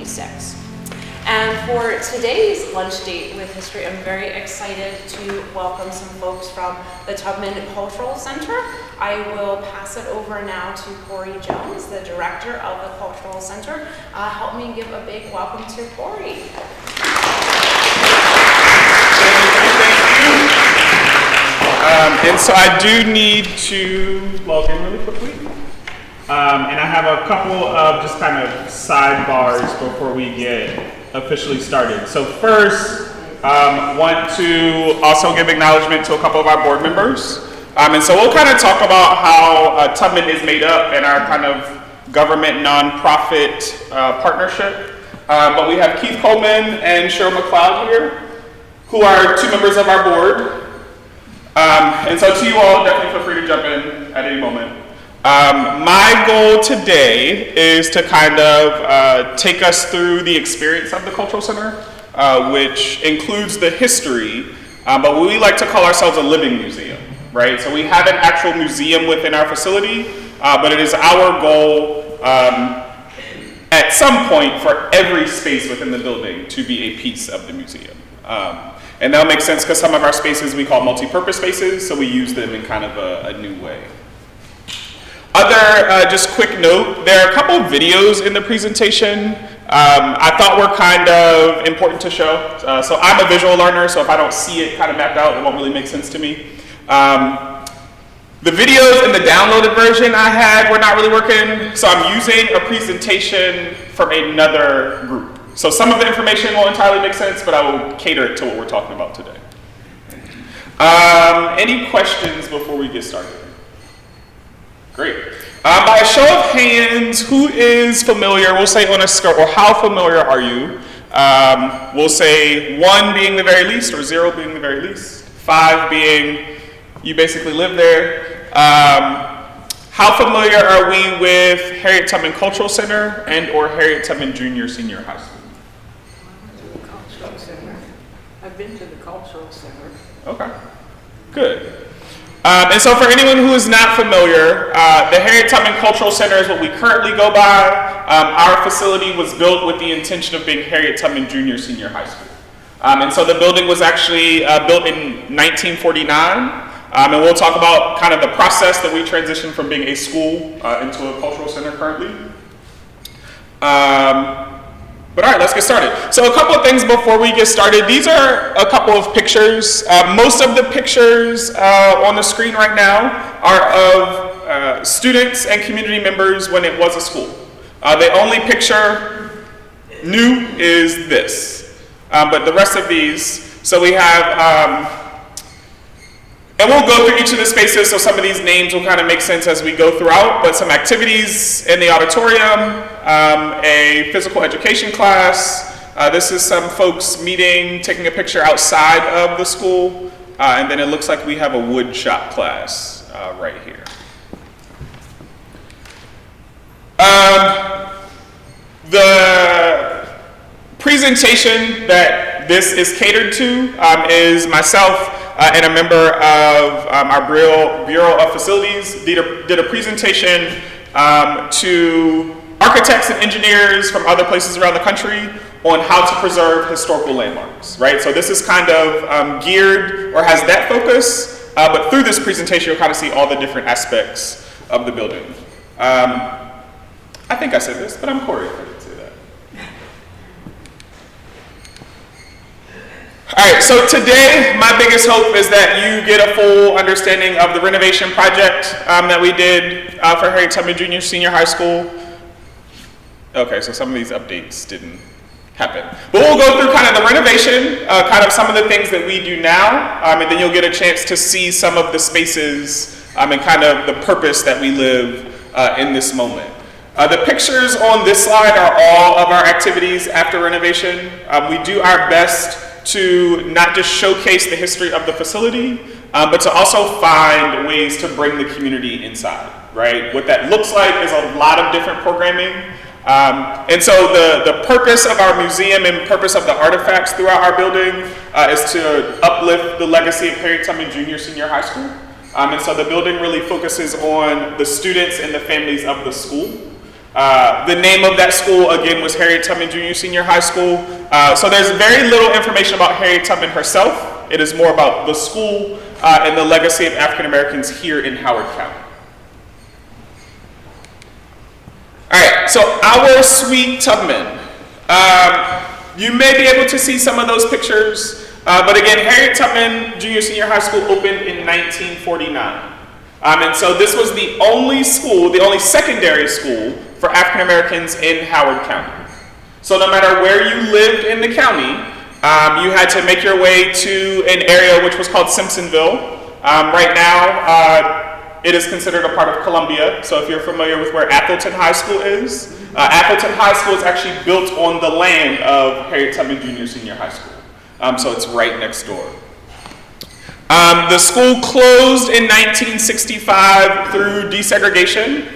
1926. And for today's lunch date with history, I'm very excited to welcome some folks from the Tubman Cultural Center. I will pass it over now to Kori Jones, the director of the Cultural Center. Help me give a big welcome to Kori. And so I do need to log in really quickly. And I have a couple of just kind of sidebars before we get officially started. So first, want to also give acknowledgement to a couple of our board members. And so we'll kind of talk about how Tubman is made up and our kind of government nonprofit partnership. But we have Keith Coleman and Cheryl McLeod here, who are two members of our board. And so to you all, definitely feel free to jump in at any moment. My goal today is to kind of take us through the experience of the Cultural Center, which includes the history, but we like to call ourselves a living museum, right? So we have an actual museum within our facility, but it is our goal at some point for every space within the building to be a piece of the museum. And that'll make sense because some of our spaces we call multi-purpose spaces, so we use them in kind of a new way. Other, just quick note, there are a couple of videos in the presentation I thought were kind of important to show. So I'm a visual learner, so if I don't see it kind of mapped out, it won't really make sense to me. The videos in the downloaded version I had were not really working, so I'm using a presentation from another group. So some of the information won't entirely make sense, but I will cater it to what we're talking about today. Any questions before we get started? Great. By a show of hands, who is familiar, we'll say on a scale, or how familiar are you? We'll say 1 being the very least, or 0 being the very least. 5 being you basically live there. How familiar are we with Harriet Tubman Cultural Center and or Harriet Tubman Junior Senior High School? The Cultural Center. I've been to the Cultural Center. Okay, good. And so for anyone who is not familiar, the Harriet Tubman Cultural Center is what we currently go by. Our facility was built with the intention of being Harriet Tubman Junior Senior High School. And so the building was actually built in 1949. And we'll talk about kind of the process that we transitioned from being a school into a cultural center currently. But all right, let's get started. So a couple of things before we get started. These are a couple of pictures. Most of the pictures on the screen right now are of students and community members when it was a school. The only picture new is this. But the rest of these, so we have, and we'll go through each of the spaces, so some of these names will kind of make sense as we go throughout, but some activities in the auditorium, a physical education class. This is some folks meeting, taking a picture outside of the school, and then it looks like we have a wood shop class right here. The presentation that this is catered to is myself and a member of our Bureau of Facilities did a presentation to architects and engineers from other places around the country on how to preserve historical landmarks, right? So this is kind of geared or has that focus, but through this presentation you'll kind of see all the different aspects of the building. I think I said this, but I'm Kori. I didn't say that. All right, so today my biggest hope is that you get a full understanding of the renovation project that we did for Harriet Tubman Junior Senior High School. Okay, so some of these updates didn't happen. But we'll go through kind of the renovation, kind of some of the things that we do now, and then you'll get a chance to see some of the spaces and kind of the purpose that we live in this moment. The pictures on this slide are all of our activities after renovation. We do our best to not just showcase the history of the facility, but to also find ways to bring the community inside, right? What that looks like is a lot of different programming. And so the purpose of our museum and purpose of the artifacts throughout our building is to uplift the legacy of Harriet Tubman Junior Senior High School. And so the building really focuses on the students and the families of the school. The name of that school, again, was Harriet Tubman Junior Senior High School. So there's very little information about Harriet Tubman herself. It is more about the school and the legacy of African Americans here in Howard County. All right, so our sweet Tubman. You may be able to see some of those pictures, but again, Harriet Tubman Junior Senior High School opened in 1949. And so this was the only school, the only secondary school for African Americans in Howard County. So no matter where you lived in the county, you had to make your way to an area which was called Simpsonville. Right now, it is considered a part of Columbia. So if you're familiar with where Appleton High School is, Appleton High School is actually built on the land of Harriet Tubman Junior Senior High School. So it's right next door. The school closed in 1965 through desegregation.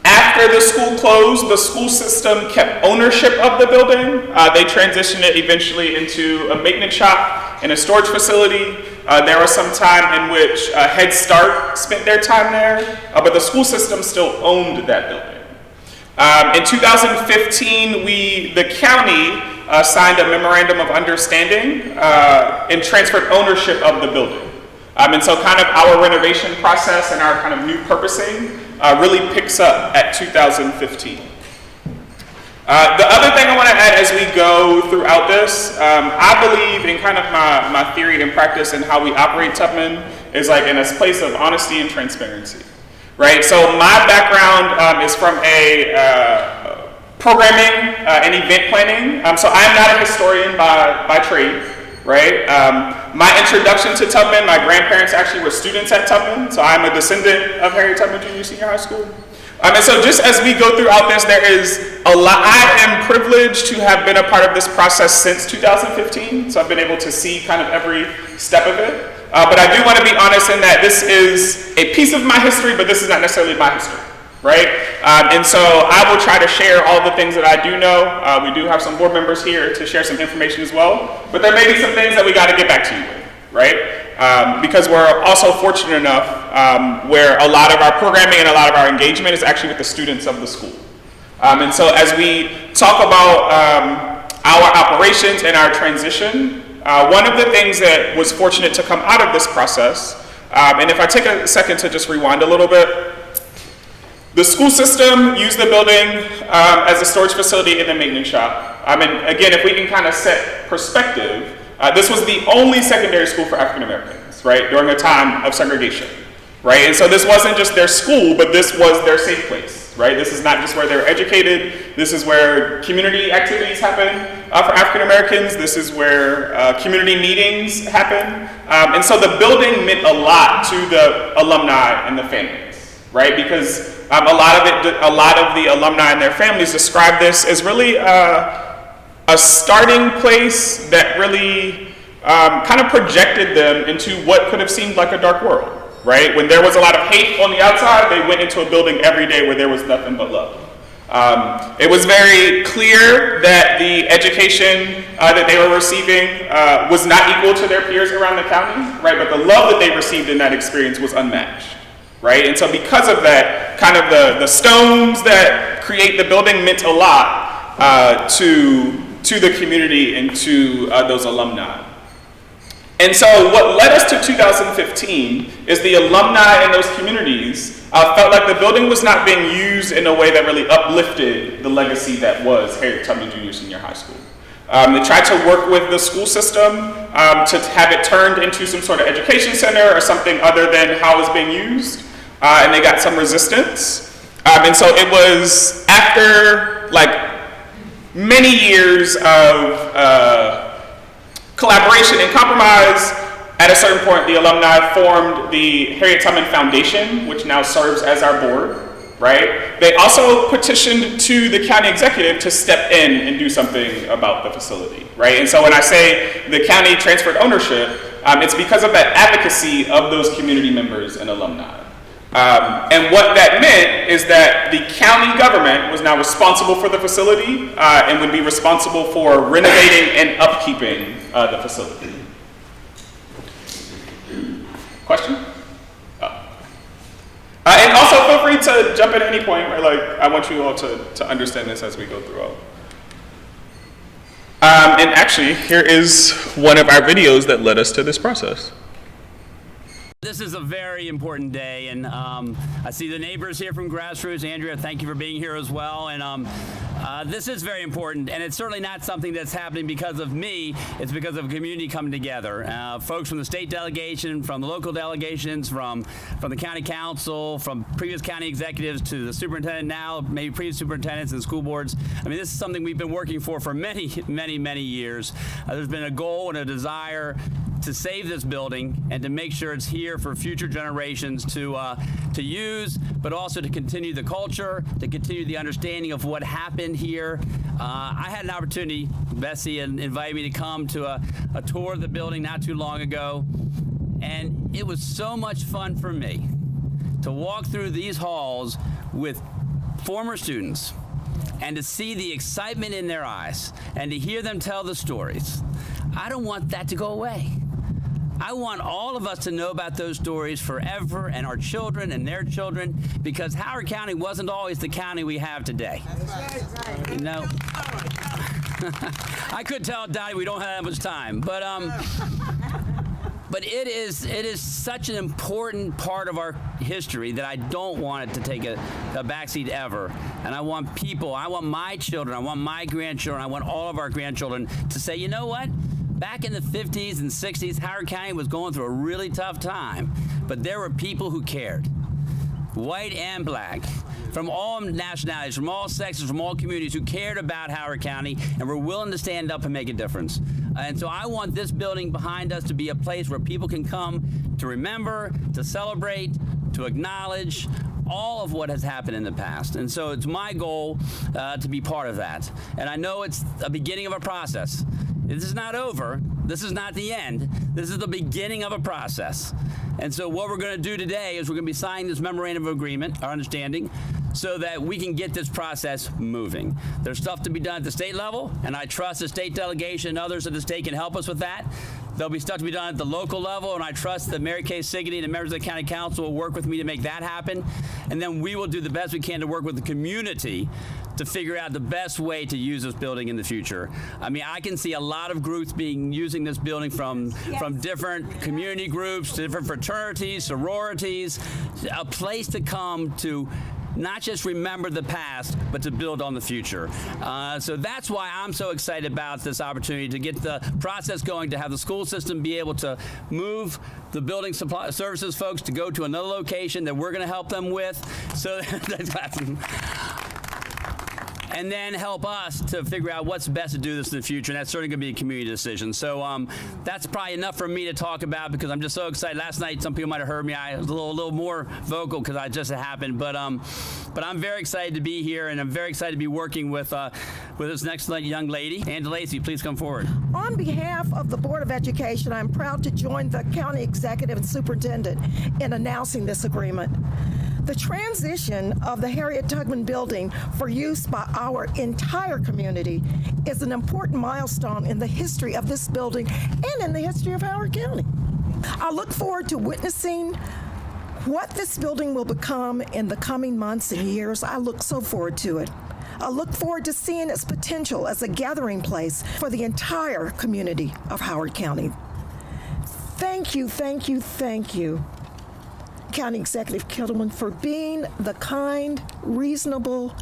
After the school closed, the school system kept ownership of the building. They transitioned it eventually into a maintenance shop and a storage facility. There was some time in which Head Start spent their time there, but the school system still owned that building. In 2015, the county signed a Memorandum of Understanding and transferred ownership of the building. And so kind of our renovation process and our kind of new purposing really picks up at 2015. The other thing I want to add as we go throughout this, I believe in kind of my theory and practice and how we operate Tubman is like in a place of honesty and transparency, right? So my background is from a programming and event planning. So I'm not a historian by trade, right? My introduction to Tubman, my grandparents actually were students at Tubman, so I'm a descendant of Harriet Tubman Junior Senior High School. And so just as we go throughout this, there is a lot. I am privileged to have been a part of this process since 2015, so I've been able to see kind of every step of it. But I do want to be honest in that this is a piece of my history, but this is not necessarily my history, right? And so I will try to share all the things that I do know. We do have some board members here to share some information as well, but there may be some things that we got to get back to you with, right? Because we're also fortunate enough where a lot of our programming and a lot of our engagement is actually with the students of the school. And so as we talk about our operations and our transition, one of the things that was fortunate to come out of this process, and if I take a second to just rewind a little bit, the school system used the building as a storage facility and a maintenance shop. And again, if we can kind of set perspective, this was the only secondary school for African Americans, right, during a time of segregation, right? And so this wasn't just their school, but this was their safe place, right? This is not just where they're educated. This is where community activities happen for African Americans. This is where community meetings happen. And so the building meant a lot to the alumni and the families, right? Because a lot of the alumni and their families describe this as really a starting place that really kind of projected them into what could have seemed like a dark world, right? When there was a lot of hate on the outside, they went into a building every day where there was nothing but love. It was very clear that the education that they were receiving was not equal to their peers around the county, right? But the love that they received in that experience was unmatched, right? And so because of that, kind of the stones that create the building meant a lot to the community and to those alumni. And so what led us to 2015 is the alumni in those communities felt like the building was not being used in a way that really uplifted the legacy that was Harriet Tubman Junior Senior High School. They tried to work with the school system to have it turned into some sort of education center or something other than how it was being used, and they got some resistance. And so it was after many years of collaboration and compromise. At a certain point, the alumni formed the Harriet Tubman Foundation, which now serves as our board, right? They also petitioned to the county executive to step in and do something about the facility, right? And so when I say the county transferred ownership, it's because of that advocacy of those community members and alumni. And what that meant is that the county government was now responsible for the facility and would be responsible for renovating and upkeeping the facility. Question? And also also feel free to jump in at any point, right? Like, I want you all to understand this as we go through. And actually, here is one of our videos that led us to this process. This is a very important day, and I see the neighbors here from Grassroots. Andrea, thank you for being here as well. And this is very important, and it's certainly not something that's happening because of me. It's because of a community coming together. Folks from the state delegation, from the local delegations, from the county council, from previous county executives to the superintendent now, maybe previous superintendents and school boards. I mean, this is something we've been working for many, many, many years. There's been a goal and a desire to save this building and to make sure it's here for future generations to use, but also to continue the culture, to continue the understanding of what happened here. I had an opportunity, Bessie invited me to come to a tour of the building not too long ago, and it was so much fun for me to walk through these halls with former students and to see the excitement in their eyes and to hear them tell the stories. I don't want that to go away. I want all of us to know about those stories forever, and our children and their children, because Howard County wasn't always the county we have today. That's right. You know, I could tell Dottie we don't have that much time, but it is such an important part of our history that I don't want it to take a backseat ever. And I want people, I want my children, I want my grandchildren, I want all of our grandchildren to say, you know what? Back in the 50s and 60s, Howard County was going through a really tough time, but there were people who cared, white and black, from all nationalities, from all sexes, from all communities, who cared about Howard County and were willing to stand up and make a difference. And so I want this building behind us to be a place where people can come to remember, to celebrate, to acknowledge all of what has happened in the past. And so it's my goal to be part of that. And I know it's a beginning of a process. This is not over. This is not the end. This is the beginning of a process. And so what we're going to do today is we're going to be signing this memorandum of agreement, our understanding, so that we can get this process moving. There's stuff to be done at the state level, and I trust the state delegation and others at the state can help us with that. There'll be stuff to be done at the local level, and I trust that Mary Kay Siggety and the members of the county council will work with me to make that happen. And then we will do the best we can to work with the community to figure out the best way to use this building in the future. I mean, I can see a lot of groups using this building from different community groups, different fraternities, sororities, a place to come to not just remember the past, but to build on the future. So that's why I'm so excited about this opportunity to get the process going, to have the school system be able to move the building supply services folks to go to another location that we're going to help them with. So and then help us to figure out what's best to do this in the future, and that's certainly going to be a community decision. So that's probably enough for me to talk about because I'm just so excited. Last night, some people might have heard me. I was a little more vocal because it just happened. But I'm very excited to be here, and I'm very excited to be working with this next young lady. Angela Lacey, please come forward. On behalf of the Board of Education, I'm proud to join the county executive and superintendent in announcing this agreement. The transition of the Harriet Tubman building for use by our entire community is an important milestone in the history of this building and in the history of Howard County. I look forward to witnessing what this building will become in the coming months and years. I look so forward to it. I look forward to seeing its potential as a gathering place for the entire community of Howard County. Thank you, thank you, thank you, County Executive Kittleman, for being the kind, reasonable,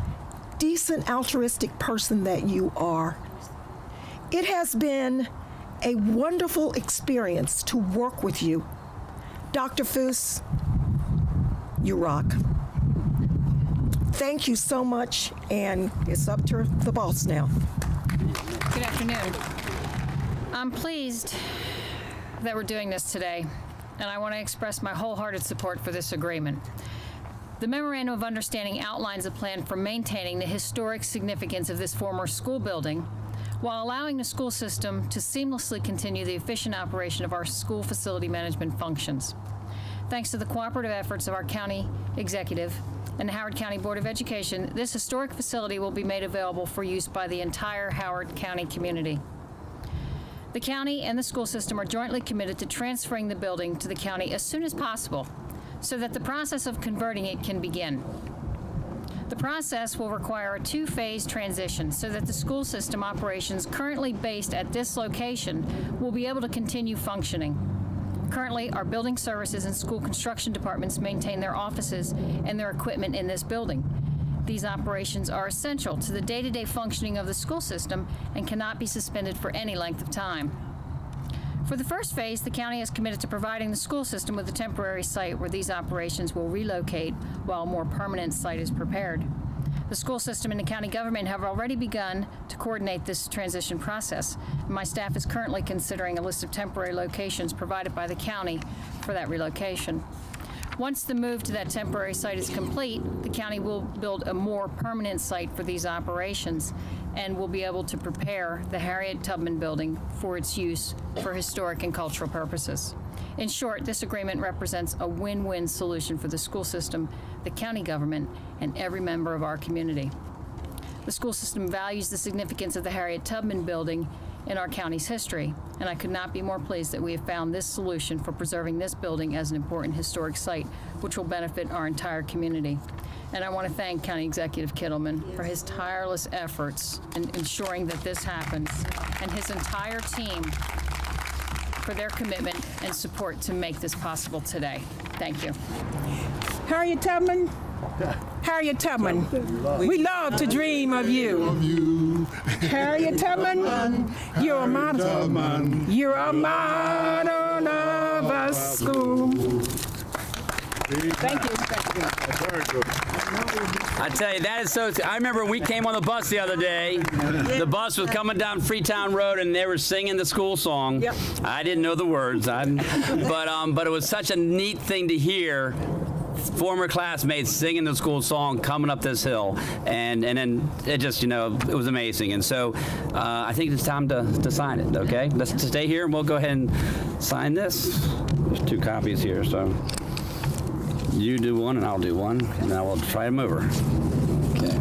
decent, altruistic person that you are. It has been a wonderful experience to work with you. Dr. Foose, you rock. Thank you so much, and it's up to the boss now. Good afternoon. I'm pleased that we're doing this today, and I want to express my wholehearted support for this agreement. The Memorandum of Understanding outlines a plan for maintaining the historic significance of this former school building while allowing the school system to seamlessly continue the efficient operation of our school facility management functions. Thanks to the cooperative efforts of our county executive and the Howard County Board of Education, this historic facility will be made available for use by the entire Howard County community. The county and the school system are jointly committed to transferring the building to the county as soon as possible so that the process of converting it can begin. The process will require a two-phase transition so that the school system operations currently based at this location will be able to continue functioning. Currently, our building services and school construction departments maintain their offices and their equipment in this building. These operations are essential to the day-to-day functioning of the school system and cannot be suspended for any length of time. For the first phase, the county is committed to providing the school system with a temporary site where these operations will relocate while a more permanent site is prepared. The school system and the county government have already begun to coordinate this transition process. My staff is currently considering a list of temporary locations provided by the county for that relocation. Once the move to that temporary site is complete, the county will build a more permanent site for these operations and will be able to prepare the Harriet Tubman building for its use for historic and cultural purposes. In short, this agreement represents a win-win solution for the school system, the county government, and every member of our community. The school system values the significance of the Harriet Tubman building in our county's history, and I could not be more pleased that we have found this solution for preserving this building as an important historic site, which will benefit our entire community. And I want to thank County Executive Kittleman for his tireless efforts in ensuring that this happens, and his entire team for their commitment and support to make this possible today. Thank you. Harriet Tubman, Harriet Tubman, we love to dream of you. Harriet Tubman, you're a model. You're a model of a school. Thank you. I tell you, that is so. I remember we came on the bus the other day. The bus was coming down Freetown Road, and they were singing the school song. Yep. I didn't know the words, but it was such a neat thing to hear. Former classmates singing the school song coming up this hill, and then it just, it was amazing. And so I think it's time to sign it. Okay, let's stay here and we'll go ahead and sign this. There's 2 copies here, so you do one and I'll do one, and then I will try them over. Okay.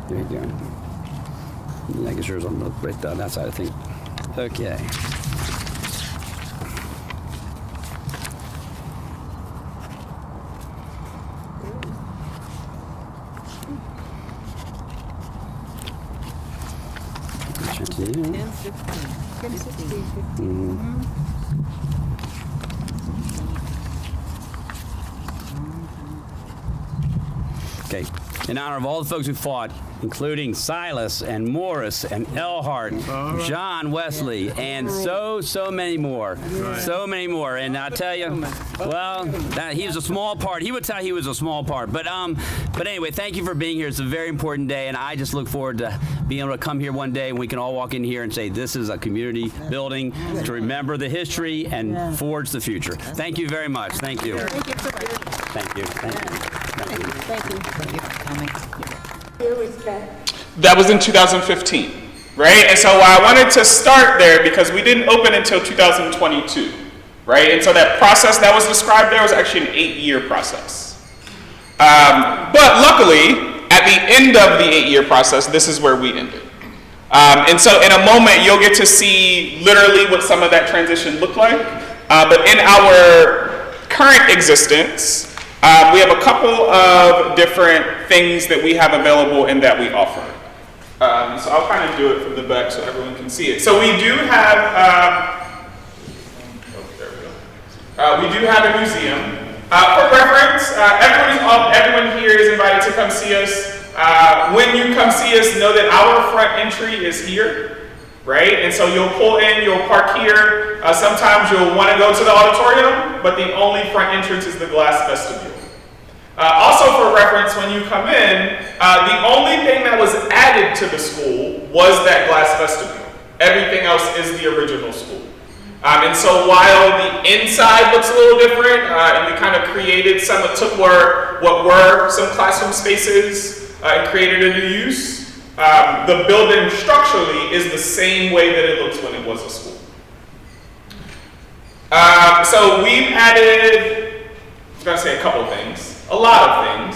There you go. I guess yours on the right down that side, I think. Okay. Okay. In honor of all the folks who fought, including Silas and Morris and Elhart, John Wesley, and so many more. So many more. And I'll tell you, well, he was a small part. He would tell you he was a small part. But anyway, thank you for being here. It's a very important day, and I just look forward to being able to come here one day and we can all walk in here and say, this is a community building to remember the history and forge the future. Thank you very much. Thank you. Thank you so much. Thank you. Thank you. Thank you. Thank you for coming. That was in 2015, right? And so I wanted to start there because we didn't open until 2022, right? And so that process that was described there was actually an 8-year process. But luckily, at the end of the 8-year process, this is where we ended. And so in a moment, you'll get to see literally what some of that transition looked like. But in our current existence, we have a couple of different things that we have available and that we offer. So I'll kind of do it from the back so everyone can see it. So we do have, we do have a museum. For reference, everyone here is invited to come see us. When you come see us, know that our front entry is here, right? And so you'll pull in, you'll park here. Sometimes you'll want to go to the auditorium, but the only front entrance is the glass vestibule. Also for reference, when you come in, the only thing that was added to the school was that glass vestibule. Everything else is the original school. And so while the inside looks a little different, and we kind of created took what were some classroom spaces and created a new use, the building structurally is the same way that it looks when it was a school. So we've added, I was going to say a couple of things. A lot of things.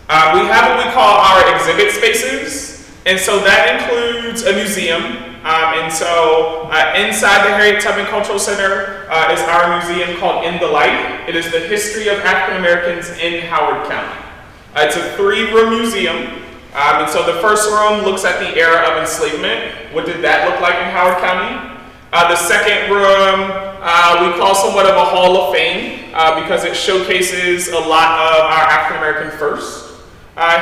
We have what we call our exhibit spaces, and so that includes a museum. And so inside the Harriet Tubman Cultural Center is our museum called In the Light. It is the history of African Americans in Howard County. It's a 3-room museum. And so the first room looks at the era of enslavement. What did that look like in Howard County? The second room we call somewhat of a Hall of Fame because it showcases a lot of our African American firsts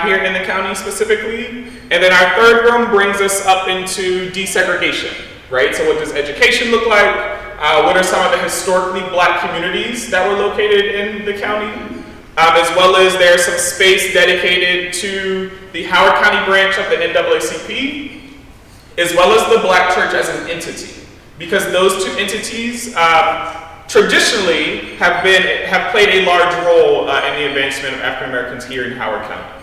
here in the county specifically. And then our third room brings us up into desegregation, right? So what does education look like? What are some of the historically black communities that were located in the county? As well as there's some space dedicated to the Howard County branch of the NAACP, as well as the Black church as an entity. Because those two entities traditionally have played a large role in the advancement of African Americans here in Howard County.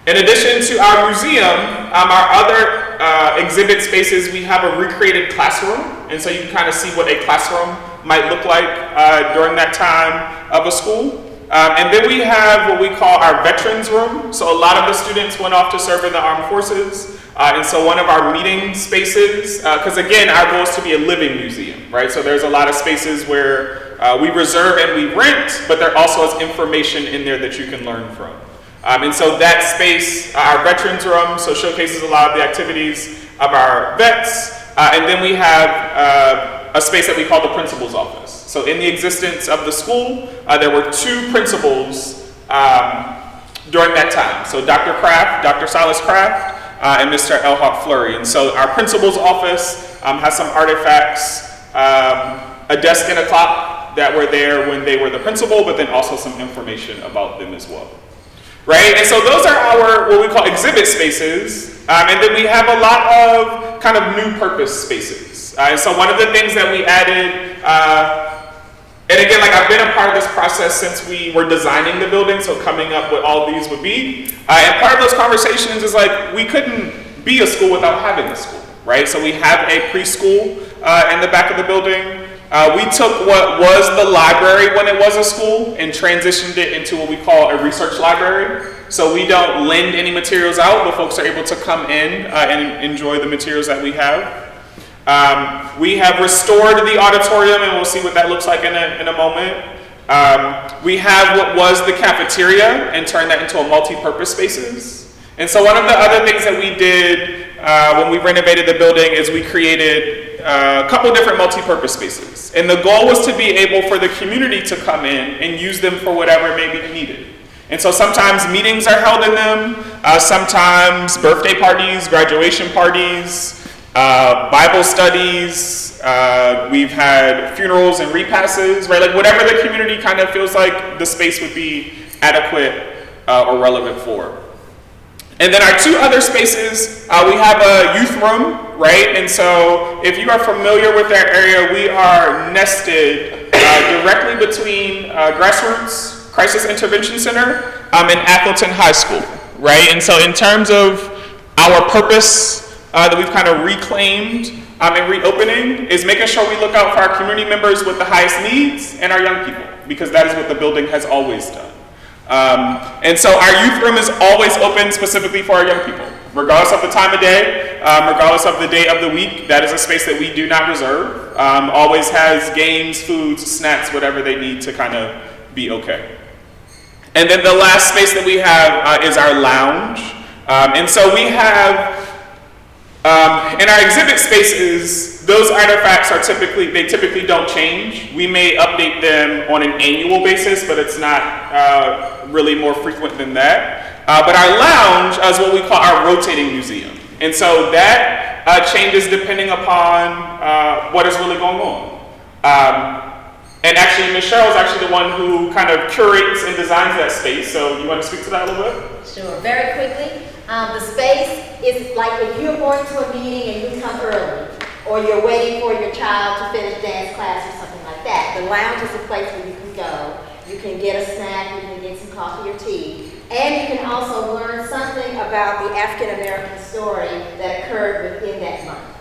In addition to our museum, our other exhibit spaces, we have a recreated classroom, and so you can kind of see what a classroom might look like during that time of a school. And then we have what we call our veterans room. So a lot of the students went off to serve in the armed forces. And so one of our meeting spaces, because again, our goal is to be a living museum, right? So there's a lot of spaces where we reserve and we rent, but there also is information in there that you can learn from. And so that space, our veterans room, so showcases a lot of the activities of our vets. And then we have a space that we call the principal's office. So in the existence of the school, there were 2 principals during that time. So Dr. Kraft, Dr. Silas Kraft, and Mr. Elhawk Fleury. And so our principal's office has some artifacts, a desk and a clock that were there when they were the principal, but then also some information about them as well. Right, and so those are our, what we call exhibit spaces, and then we have a lot of kind of new purpose spaces. And so one of the things that we added, and again, like I've been a part of this process since we were designing the building, so coming up what all these would be. And part of those conversations is like, we couldn't be a school without having a school, right? So we have a preschool in the back of the building. We took what was the library when it was a school and transitioned it into what we call a research library. So we don't lend any materials out, but folks are able to come in and enjoy the materials that we have. We have restored the auditorium, and we'll see what that looks like in a moment. We have what was the cafeteria and turned that into a multi-purpose spaces. And so one of the other things that we did when we renovated the building is we created a couple different multi-purpose spaces. And the goal was to be able for the community to come in and use them for whatever may be needed. And so sometimes meetings are held in them, sometimes birthday parties, graduation parties, Bible studies, we've had funerals and repasses, right? Like whatever the community kind of feels like the space would be adequate or relevant for. And then our 2 other spaces, we have a youth room, right? And so if you are familiar with that area, we are nested directly between Grassroots Crisis Intervention Center and Appleton High School, right? And so in terms of our purpose that we've kind of reclaimed and reopening is making sure we look out for our community members with the highest needs and our young people, because that is what the building has always done. And so our youth room is always open specifically for our young people, regardless of the time of day, regardless of the day of the week. That is a space that we do not reserve. Always has games, foods, snacks, whatever they need to kind of be okay. And then the last space that we have is our lounge. And so we have, in our exhibit spaces, those artifacts are typically don't change. We may update them on an annual basis, but it's not really more frequent than that. But our lounge is what we call our rotating museum. And so that changes depending upon what is really going on. And actually, Ms. Cheryl is actually the one who kind of curates and designs that space. So you want to speak to that a little bit? Sure. Very quickly, the space is like if you're going to a meeting and you come early, or you're waiting for your child to finish dance class or something like that. The lounge is a place where you can go. You can get a snack, you can get some coffee or tea, and you can also learn something about the African American story that occurred within that month.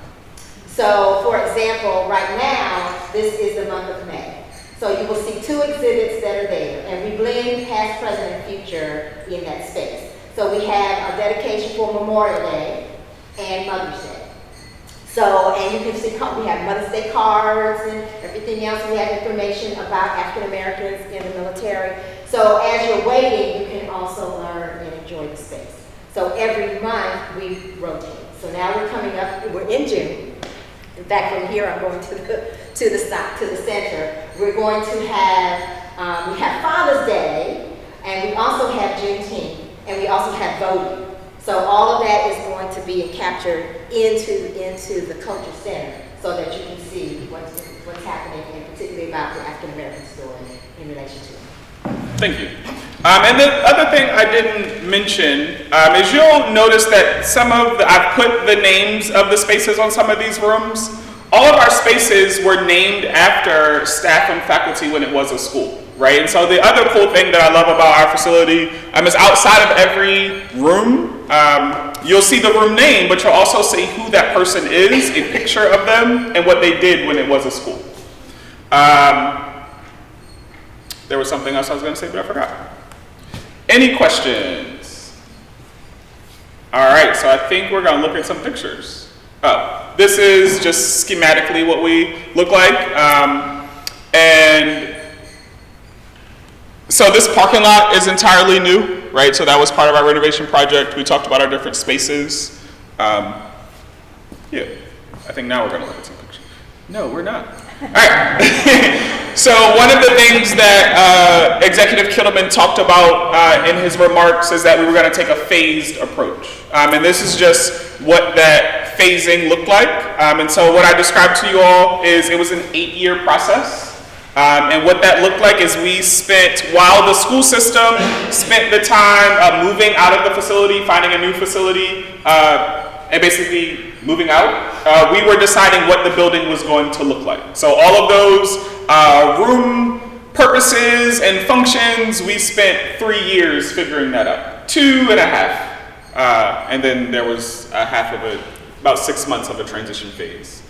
So, for example, right now, this is the month of May. So you will see 2 exhibits that are there, and we blend past, present, and future in that space. So we have a dedication for Memorial Day and Mother's Day. So, and you can see, we have Mother's Day cards and everything else. We have information about African Americans in the military. So as you're waiting, you can also learn and enjoy the space. So every month we rotate. So now we're coming up, we're in June. In fact, from here I'm going to the center. We're going to have, we have Father's Day, and we also have Juneteenth, and we also have voting. So all of that is going to be captured into the culture center, so that you can see what's happening, and particularly about the African American story in relation to it. Thank you. And the other thing I didn't mention is you'll notice that I've put the names of the spaces on some of these rooms. All of our spaces were named after staff and faculty when it was a school, right? And so the other cool thing that I love about our facility is outside of every room, you'll see the room name, but you'll also see who that person is, a picture of them, and what they did when it was a school. There was something else I was going to say, but I forgot. Any questions? All right, so I think we're going to look at some pictures. This is just schematically what we look like. And so this parking lot is entirely new, right? So that was part of our renovation project. We talked about our different spaces. Yeah, I think now we're going to look at some pictures. No, we're not. All right. So one of the things that Executive Kittleman talked about in his remarks is that we were going to take a phased approach. And this is just what that phasing looked like. And so what I described to you all is it was an 8-year process. And what that looked like is we spent, while the school system spent the time moving out of the facility, finding a new facility, and basically moving out, we were deciding what the building was going to look like. So all of those room purposes and functions, we spent 3 years figuring that out. 2.5. And then there was a half of it, about 6 months of a transition phase.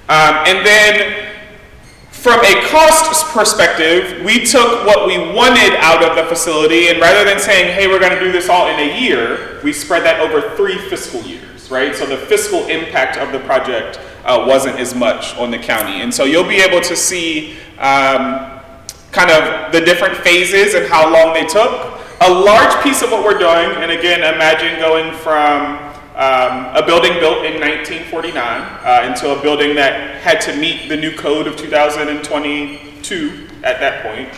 And then from a cost perspective, we took what we wanted out of the facility, and rather than saying, hey, we're going to do this all in a year, we spread that over 3 fiscal years, right? So the fiscal impact of the project wasn't as much on the county. And so you'll be able to see kind of the different phases and how long they took. A large piece of what we're doing, and again, imagine going from a building built in 1949 into a building that had to meet the new code of 2022 at that point.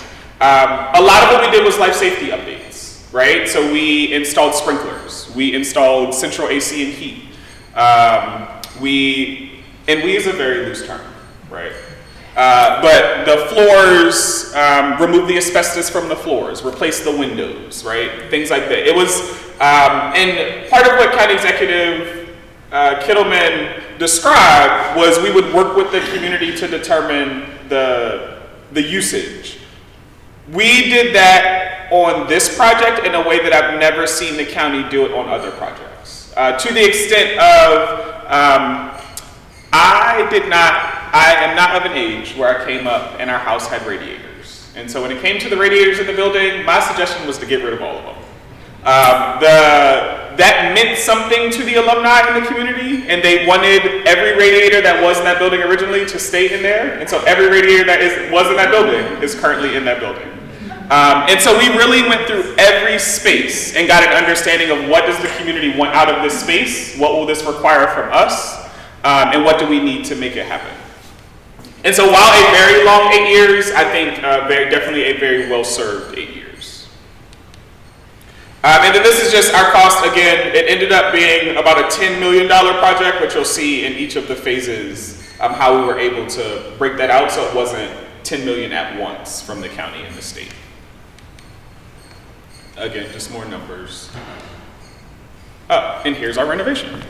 A lot of what we did was life safety updates, right? So we installed sprinklers, we installed central AC and heat. We is a very loose term, right? But the floors, remove the asbestos from the floors, replace the windows, right? Things like that. It was, and part of what County Executive Kittleman described was we would work with the community to determine the usage. We did that on this project in a way that I've never seen the county do it on other projects. To the extent of, I am not of an age where I came up and our house had radiators. And so when it came to the radiators in the building, my suggestion was to get rid of all of them. That meant something to the alumni in the community, and they wanted every radiator that was in that building originally to stay in there. And so every radiator that was in that building is currently in that building. And so we really went through every space and got an understanding of what does the community want out of this space, what will this require from us, and what do we need to make it happen. And so while a very long 8 years, I think definitely a very well-served 8 years. And then this is just our cost. Again, it ended up being about a $10 million project, which you'll see in each of the phases how we were able to break that out so it wasn't $10 million at once from the county and the state. Again, just more numbers. And here's our renovation.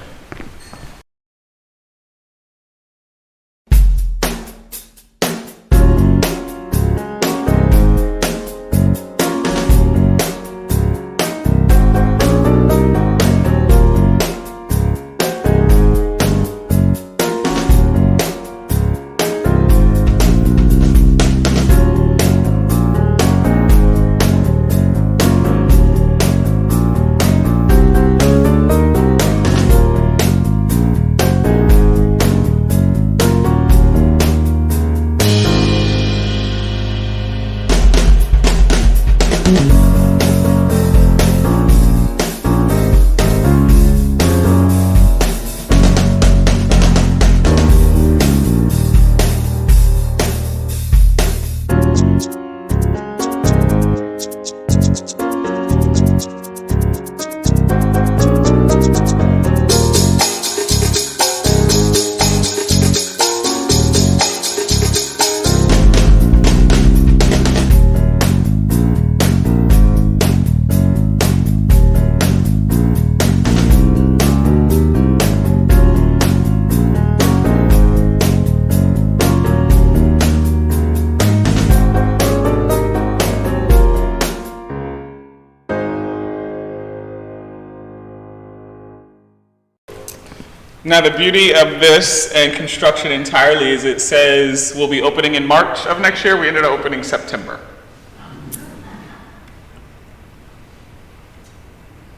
Now, the beauty of this and construction entirely is it says we'll be opening in March of next year. We ended up opening September.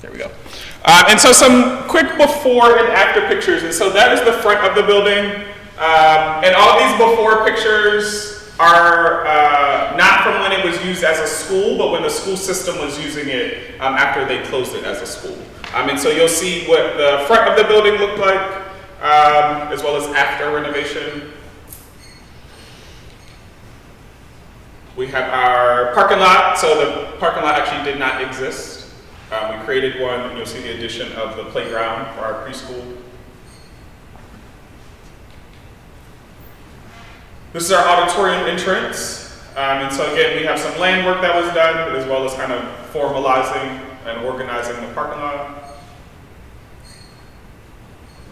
There we go. And so some quick before and after pictures. And so that is the front of the building. And all these before pictures are not from when it was used as a school, but when the school system was using it after they closed it as a school. And so you'll see what the front of the building looked like, as well as after renovation. We have our parking lot. So the parking lot actually did not exist. We created one, and you'll see the addition of the playground for our preschool. This is our auditorium entrance. And so again, we have some land work that was done, as well as kind of formalizing and organizing the parking lot.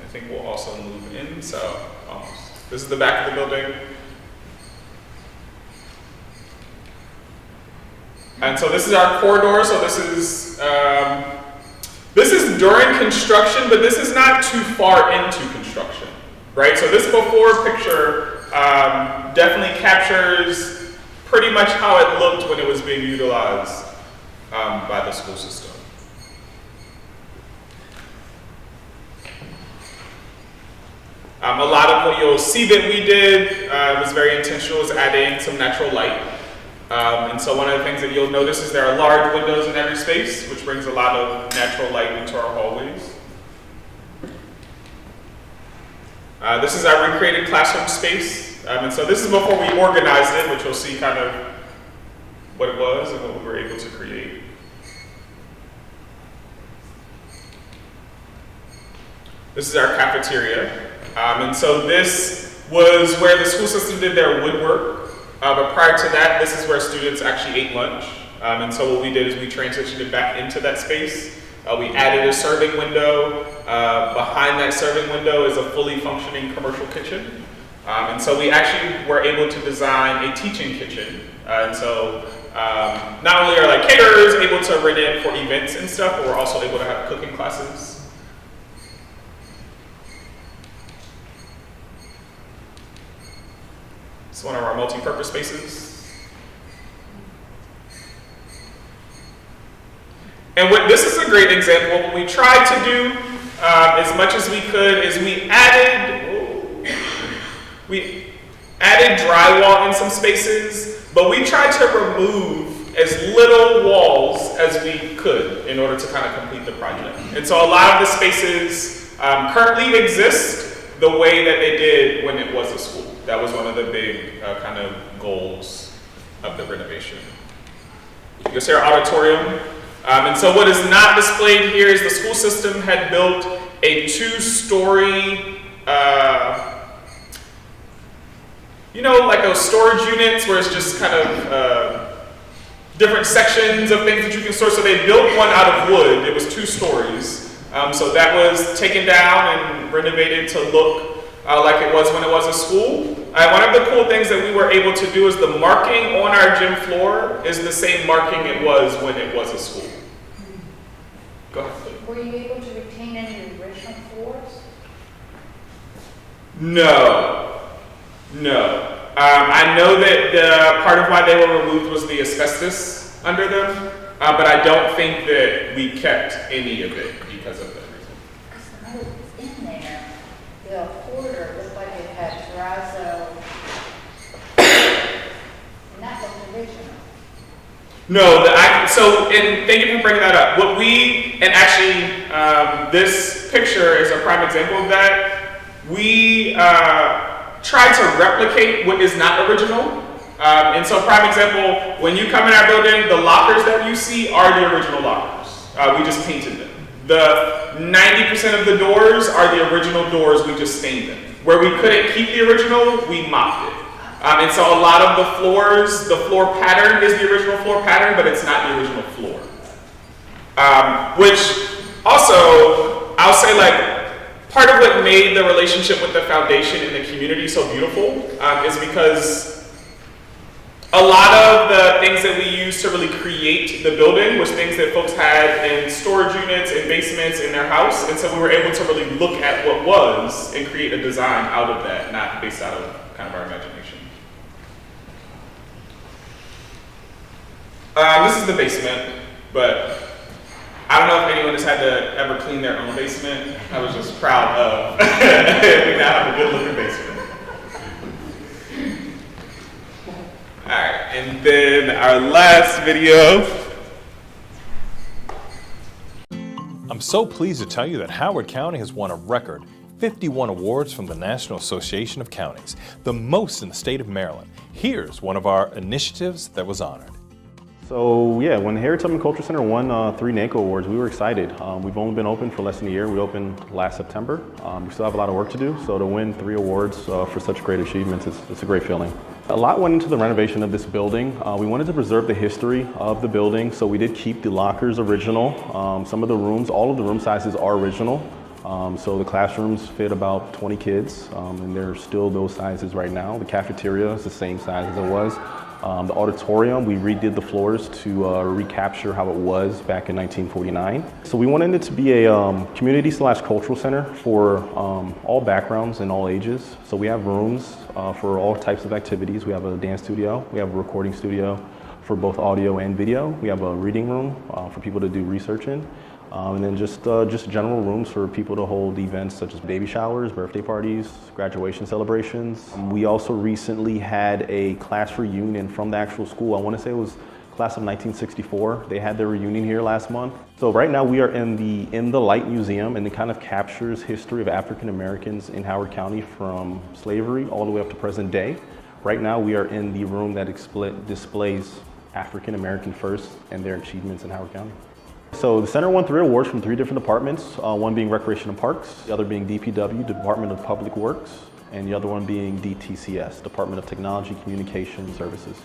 I think we'll also move in, so this is the back of the building. And so this is our corridor. So this is during construction, but this is not too far into construction, right? So this before picture definitely captures pretty much how it looked when it was being utilized by the school system. A lot of what you'll see that we did was very intentional, is adding some natural light. And so one of the things that you'll notice is there are large windows in every space, which brings a lot of natural light into our hallways. This is our recreated classroom space. And so this is before we organized it, which you'll see kind of what it was and what we were able to create. This is our cafeteria. And so this was where the school system did their woodwork. But prior to that, this is where students actually ate lunch. And so what we did is we transitioned it back into that space. We added a serving window. Behind that serving window is a fully functioning commercial kitchen. And so we actually were able to design a teaching kitchen. And so not only are like caterers able to rent in for events and stuff, but we're also able to have cooking classes. It's one of our multi-purpose spaces. And this is a great example. What we tried to do as much as we could is we added drywall in some spaces, but we tried to remove as little walls as we could in order to kind of complete the project. And so a lot of the spaces currently exist the way that they did when it was a school. That was one of the big kind of goals of the renovation. You can see our auditorium. And so what is not displayed here is the school system had built a 2-story, like those storage units where it's just kind of different sections of things that you can store. So they built one out of wood. It was 2 stories. So that was taken down and renovated to look like it was when it was a school. One of the cool things that we were able to do is the marking on our gym floor is the same marking it was when it was a school. Go ahead. Were you able to retain any of the original floors? No. I know that the part of why they were removed was the asbestos under them, but I don't think that we kept any of it because of that reason. Because the note was in there, the quarter looked like it had terrazzo, and that looked original. No, and thank you for bringing that up. This picture is a prime example of that. We try to replicate what is not original. And so prime example, when you come in our building, the lockers that you see are the original lockers. We just painted them. The 90% of the doors are the original doors, we just stained them. Where we couldn't keep the original, we mocked it. And so a lot of the floors, the floor pattern is the original floor pattern, but it's not the original floor. Which also, I'll say part of what made the relationship with the foundation and the community so beautiful is because a lot of the things that we used to really create the building was things that folks had in storage units and basements in their house. And so we were able to really look at what was and create a design out of that, not based out of kind of our imagination. This is the basement, but I don't know if anyone has had to ever clean their own basement. I was just proud of we now have a good looking basement. All right, and then our last video. I'm so pleased to tell you that Howard County has won a record 51 awards from the National Association of Counties, the most in the state of Maryland. Here's one of our initiatives that was honored. So yeah, when the Harriet Tubman Cultural Center won 3 NACO awards, we were excited. We've only been open for less than a year. We opened last September. We still have a lot of work to do, so to win 3 awards for such great achievements, it's a great feeling. A lot went into the renovation of this building. We wanted to preserve the history of the building, so we did keep the lockers original. Some of the rooms, all of the room sizes are original. So the classrooms fit about 20 kids, and they're still those sizes right now. The cafeteria is the same size as it was. The auditorium, we redid the floors to recapture how it was back in 1949. So we wanted it to be a community/cultural center for all backgrounds and all ages. So we have rooms for all types of activities. We have a dance studio, we have a recording studio for both audio and video. We have a reading room for people to do research in. And then just general rooms for people to hold events such as baby showers, birthday parties, graduation celebrations. We also recently had a class reunion from the actual school. I want to say it was class of 1964. They had their reunion here last month. So right now we are in the Light Museum, and it kind of captures history of African Americans in Howard County from slavery all the way up to present day. Right now we are in the room that displays African American first and their achievements in Howard County. So the center won 3 awards from 3 different departments, one being Recreation and Parks, the other being DPW, Department of Public Works, and the other one being DTCS, Department of Technology Communication Services.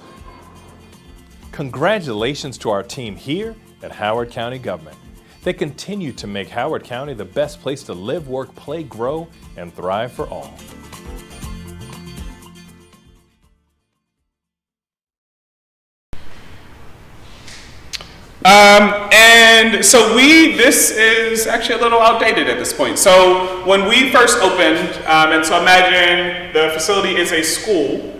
Congratulations to our team here at Howard County Government. They continue to make Howard County the best place to live, work, play, grow, and thrive for all. And so this is actually a little outdated at this point. So when we first opened, and so imagine the facility is a school.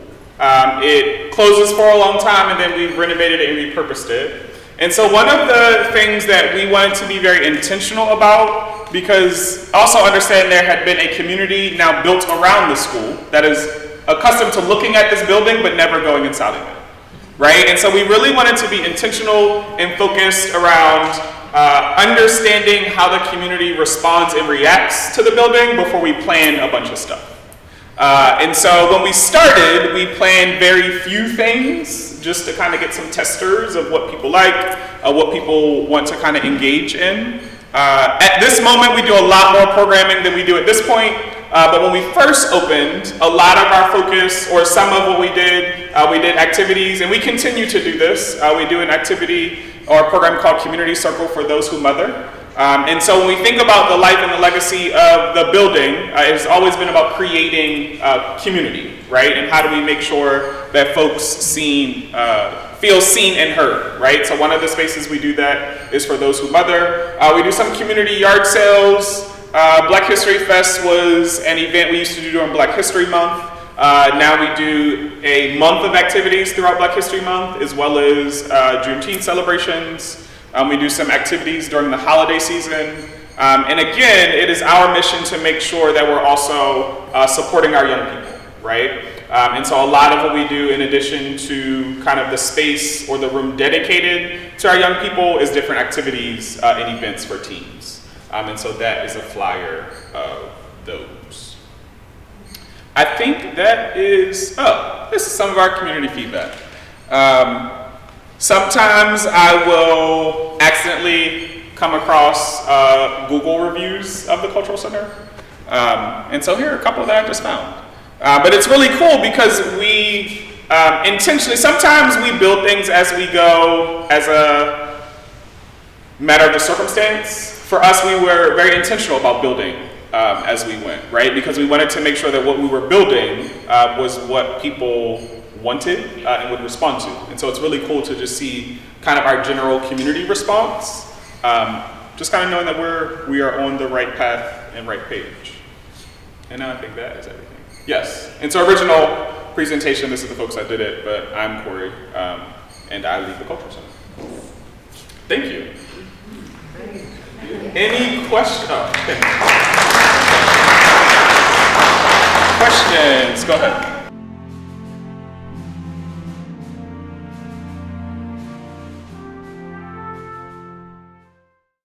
It closes for a long time, and then we renovated it and repurposed it. And so one of the things that we wanted to be very intentional about, because also understand there had been a community now built around the school that is accustomed to looking at this building but never going inside of it. Right? And so we really wanted to be intentional and focused around understanding how the community responds and reacts to the building before we plan a bunch of stuff. And so when we started, we planned very few things just to kind of get some testers of what people like, what people want to kind of engage in. At this moment, we do a lot more programming than we do at this point. But when we first opened, a lot of our focus, or some of what we did activities, and we continue to do this. We do an activity or a program called Community Circle for Those Who Mother. And so when we think about the life and the legacy of the building, it's always been about creating community, right? And how do we make sure that folks feel seen and heard, right? So one of the spaces we do that is for Those Who Mother. We do some community yard sales. Black History Fest was an event we used to do during Black History Month. Now we do a month of activities throughout Black History Month, as well as Juneteenth celebrations. We do some activities during the holiday season. And again, it is our mission to make sure that we're also supporting our young people, right? And so a lot of what we do, in addition to kind of the space or the room dedicated to our young people, is different activities and events for teens. And so that is a flyer of those. I think that is, this is some of our community feedback. Sometimes I will accidentally come across Google reviews of the Cultural Center. And so here are a couple that I just found. But it's really cool because we intentionally, sometimes we build things as we go as a matter of the circumstance. For us, we were very intentional about building as we went, right? Because we wanted to make sure that what we were building was what people wanted and would respond to. And so it's really cool to just see kind of our general community response, just kind of knowing that we are on the right path and right page. And I think that is everything. Yes, and so original presentation, this is the folks that did it, but I'm Kori, and I lead the Cultural Center. Thank you. Any questions? Questions, go ahead.